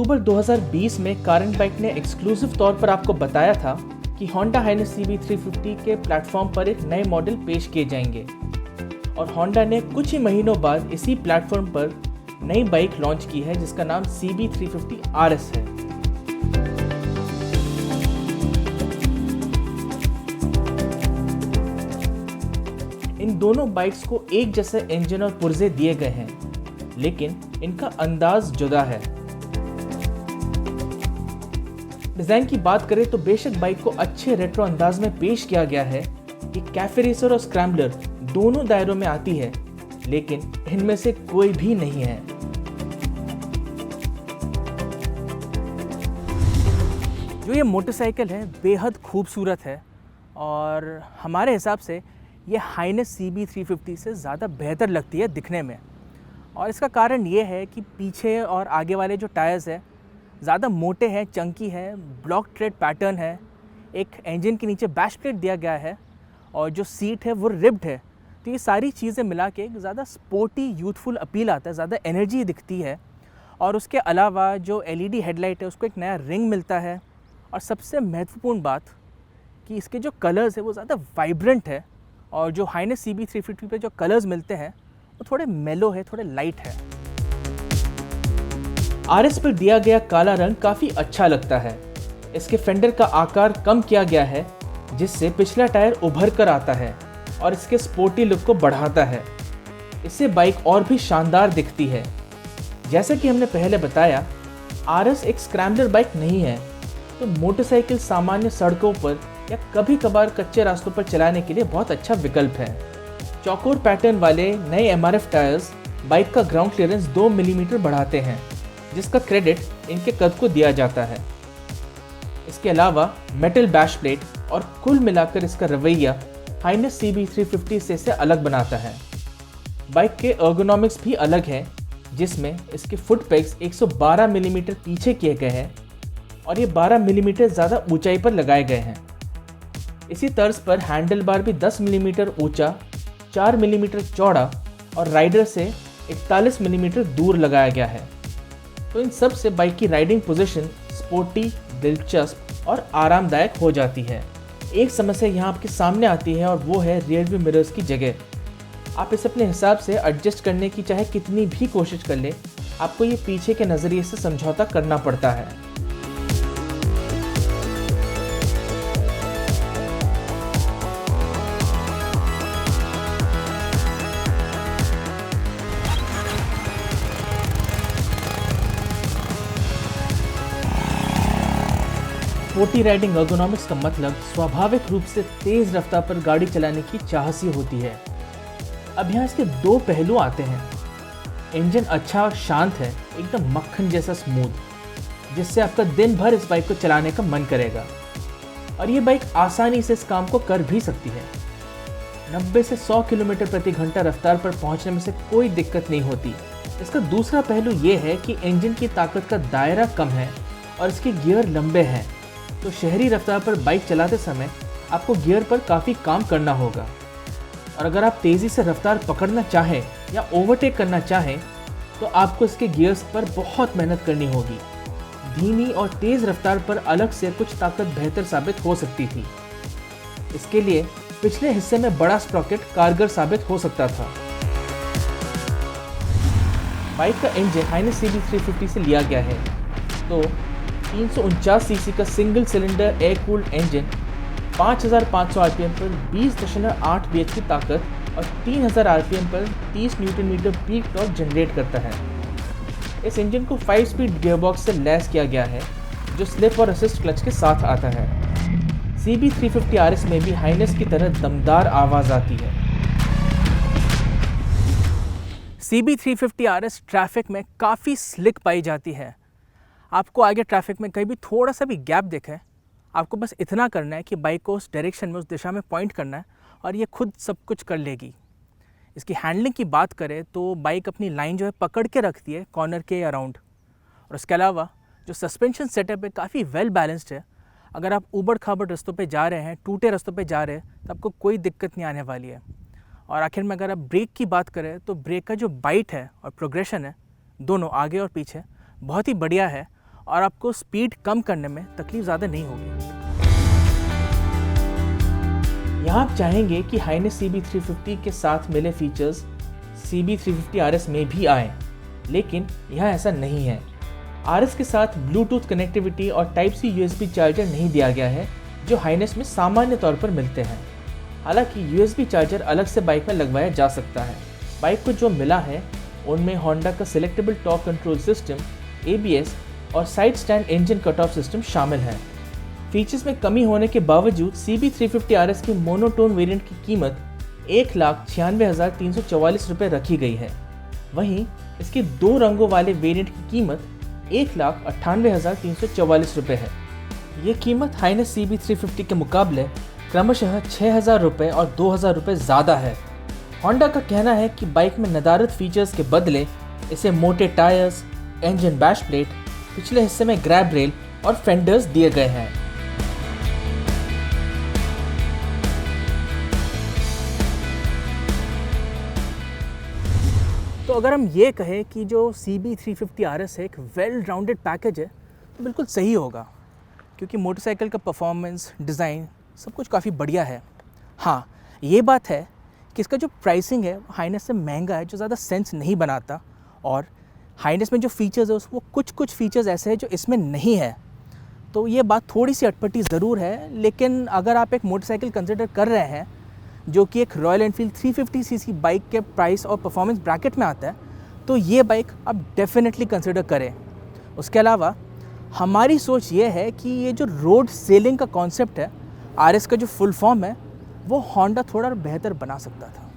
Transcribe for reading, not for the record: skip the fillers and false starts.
अक्टूबर 2020 में car and bike ने exclusive तौर पर आपको बताया था कि होंडा हाइनेस CB350 के प्लेटफॉर्म पर एक नए मॉडल पेश किए जाएंगे और होंडा ने कुछ ही महीनों बाद इसी प्लेटफॉर्म पर नई बाइक लॉन्च की है जिसका नाम CB350 RS है। इन दोनों बाइक्स को एक जैसे इंजन और पुर्जे दिए गए हैं, लेकिन इनका अंदाज जुदा है। डिज़ाइन की बात करें तो बेशक बाइक को अच्छे रेट्रो अंदाज में पेश किया गया है कि कैफे रेसर और स्क्रैम्बलर दोनों दायरों में आती है, लेकिन इनमें से कोई भी नहीं है। जो ये मोटरसाइकिल है बेहद खूबसूरत है और हमारे हिसाब से ये हाइनेस CB350 से ज़्यादा बेहतर लगती है दिखने में। और इसका कारण ये है कि पीछे और आगे वाले जो टायर्स हैं ज़्यादा मोटे हैं, चंकी है, ब्लॉक ट्रेड पैटर्न है, एक इंजन के नीचे बैश प्लेट दिया गया है और जो सीट है वो रिब्ड है। तो ये सारी चीज़ें मिला के ज़्यादा स्पोर्टी यूथफुल अपील आता है, ज़्यादा एनर्जी दिखती है। और उसके अलावा जो LED हेडलाइट है उसको एक नया रिंग मिलता है और सबसे महत्वपूर्ण बात कि इसके जो कलर्स है वो ज़्यादा वाइब्रेंट है और जो हाइनेस CB350 पे जो कलर्स मिलते हैं वो थोड़े मेलो है, थोड़े लाइट है। RS पर दिया गया काला रंग काफ़ी अच्छा लगता है। इसके फेंडर का आकार कम किया गया है जिससे पिछला टायर उभर कर आता है और इसके स्पोर्टी लुक को बढ़ाता है। इससे बाइक और भी शानदार दिखती है। जैसा कि हमने पहले बताया, RS एक स्क्रैम्बलर बाइक नहीं है, तो मोटरसाइकिल सामान्य सड़कों पर या कभी कभार कच्चे रास्तों पर चलाने के लिए बहुत अच्छा विकल्प है। चौकोर पैटर्न वाले नए MRF टायर्स बाइक का ग्राउंड क्लियरेंस 2 मिलीमीटर बढ़ाते हैं, जिसका क्रेडिट इनके कद को दिया जाता है। इसके अलावा मेटल बैश प्लेट और कुल मिलाकर इसका रवैया हाइनेस CB350 से इसे अलग बनाता है। बाइक के एर्गोनॉमिक्स भी अलग हैं, जिसमें इसके फुट पेग्स 112 मिलीमीटर पीछे किए गए हैं और ये 12 मिलीमीटर ज़्यादा ऊंचाई पर लगाए गए हैं। इसी तर्ज पर हैंडल बार भी 10 मिलीमीटर ऊंचा, 4 मिलीमीटर चौड़ा और राइडर से 41 मिलीमीटर दूर लगाया गया है। तो इन सब से बाइक की राइडिंग पोजीशन स्पोर्टी, दिलचस्प और आरामदायक हो जाती है। एक समस्या यहाँ आपके सामने आती है और वो है रियर व्यू मिरर्स की जगह। आप इसे अपने हिसाब से एडजस्ट करने की चाहे कितनी भी कोशिश कर ले, आपको ये पीछे के नज़रिए से समझौता करना पड़ता है। स्पोर्टी राइडिंग एर्गोनॉमिक्स का मतलब स्वाभाविक रूप से तेज रफ्तार पर गाड़ी चलाने की चाह सी होती है। अब यहाँ इसके दो पहलू आते हैं। इंजन अच्छा और शांत है, एकदम मक्खन जैसा स्मूथ, जिससे आपका दिन भर इस बाइक को चलाने का मन करेगा। और ये बाइक आसानी से इस काम को कर भी सकती है। 90 से 100 किलोमीटर प्रति घंटा रफ्तार पर पहुँचने में से कोई दिक्कत नहीं होती। इसका दूसरा पहलू ये है कि इंजन की ताकत का दायरा कम है और इसके गियर लंबे हैं, तो शहरी रफ्तार पर बाइक चलाते समय आपको गियर पर काफ़ी काम करना होगा। और अगर आप तेज़ी से रफ्तार पकड़ना चाहें या ओवरटेक करना चाहें तो आपको इसके गियर्स पर बहुत मेहनत करनी होगी। धीमी और तेज़ रफ्तार पर अलग से कुछ ताकत बेहतर साबित हो सकती थी। इसके लिए पिछले हिस्से में बड़ा स्प्रॉकेट कारगर साबित हो सकता था। बाइक का इंजन हाइनेस CB350 से लिया गया है, तो 349 सीसी का single cylinder air cooled engine 5500 RPM पर 20.8 BH की ताकत और 3000 आरपीएम पर 30 newton metre peak torque generate करता है। इस इंजन को 5 स्पीड गियरबॉक्स से लैस किया गया है, जो स्लिप और असिस्ट क्लच के साथ आता है। CB350 RS में भी हाइनेस की तरह दमदार आवाज़ आती है। CB350 RS ट्रैफिक में काफ़ी स्लिक पाई जाती है। आपको आगे ट्रैफिक में कहीं भी थोड़ा सा भी गैप दिखे, आपको बस इतना करना है कि बाइक को उस डायरेक्शन में, उस दिशा में पॉइंट करना है और ये खुद सब कुछ कर लेगी। इसकी हैंडलिंग की बात करें तो बाइक अपनी लाइन जो है पकड़ के रखती है कॉर्नर के अराउंड। और उसके अलावा जो सस्पेंशन सेटअप है काफ़ी वेल बैलेंस्ड है। अगर आप ऊबड़ खाबड़ रास्तों पे जा रहे हैं, टूटे रास्तों पे जा रहे हैं, तो आपको कोई दिक्कत नहीं आने वाली है। और आखिर में अगर आप ब्रेक की बात करें तो ब्रेक का जो बाइट है और प्रोग्रेशन है, दोनों आगे और पीछे बहुत ही बढ़िया है और आपको स्पीड कम करने में तकलीफ ज़्यादा नहीं होगी। यहाँ आप चाहेंगे कि हाइनेस CB350 के साथ मिले फीचर्स CB350 RS में भी आए, लेकिन यहाँ ऐसा नहीं है। RS के साथ ब्लूटूथ कनेक्टिविटी और Type-C USB चार्जर नहीं दिया गया है जो हाइनेस में सामान्य तौर पर मिलते हैं। हालांकि USB चार्जर अलग से बाइक में लगवाया जा सकता है। बाइक को जो मिला है उनमें होंडा का selectable torque control system, ABS और side stand engine cut off system शामिल है। फीचर्स में कमी होने के बावजूद CB350 RS की मोनोटोन वेरिएंट की कीमत 1,96,344 रुपये रखी गई है। वहीं इसके 2 रंगों वाले वेरिएंट की कीमत 1,98,344 रुपये है। ये कीमत हाइनेस CB350 के मुकाबले क्रमशः 6,000 रुपये और 2,000 रुपये ज़्यादा है। होंडा का कहना है कि बाइक में नदारद फीचर्स के बदले इसे मोटे टायर्स, इंजन बैश प्लेट, पिछले हिस्से में ग्रैब रेल और फेंडर्स दिए गए हैं। तो अगर हम ये कहें कि जो CB350 RS है एक वेल राउंडेड पैकेज है तो बिल्कुल सही होगा, क्योंकि मोटरसाइकिल का परफॉर्मेंस, डिज़ाइन सब कुछ काफ़ी बढ़िया है। हाँ, ये बात है कि इसका जो प्राइसिंग है वो हाइनेस से महंगा है, जो ज़्यादा सेंस नहीं बनाता। और हाइनेस में जो फीचर्स है वो कुछ फीचर्स ऐसे हैं जो इसमें नहीं है। तो ये बात थोड़ी सी अटपटी ज़रूर है, लेकिन अगर आप एक मोटरसाइकिल कंसिडर कर रहे हैं जो कि एक रॉयल एनफील्ड 350cc बाइक के प्राइस और परफॉर्मेंस ब्रैकेट में आता है, तो ये बाइक आप डेफिनेटली कंसिडर करें। उसके अलावा हमारी सोच ये है कि ये जो रोड सेलिंग का कॉन्सेप्ट है, RS का जो फुल फॉर्म है, वो होंडा थोड़ा बेहतर बना सकता था।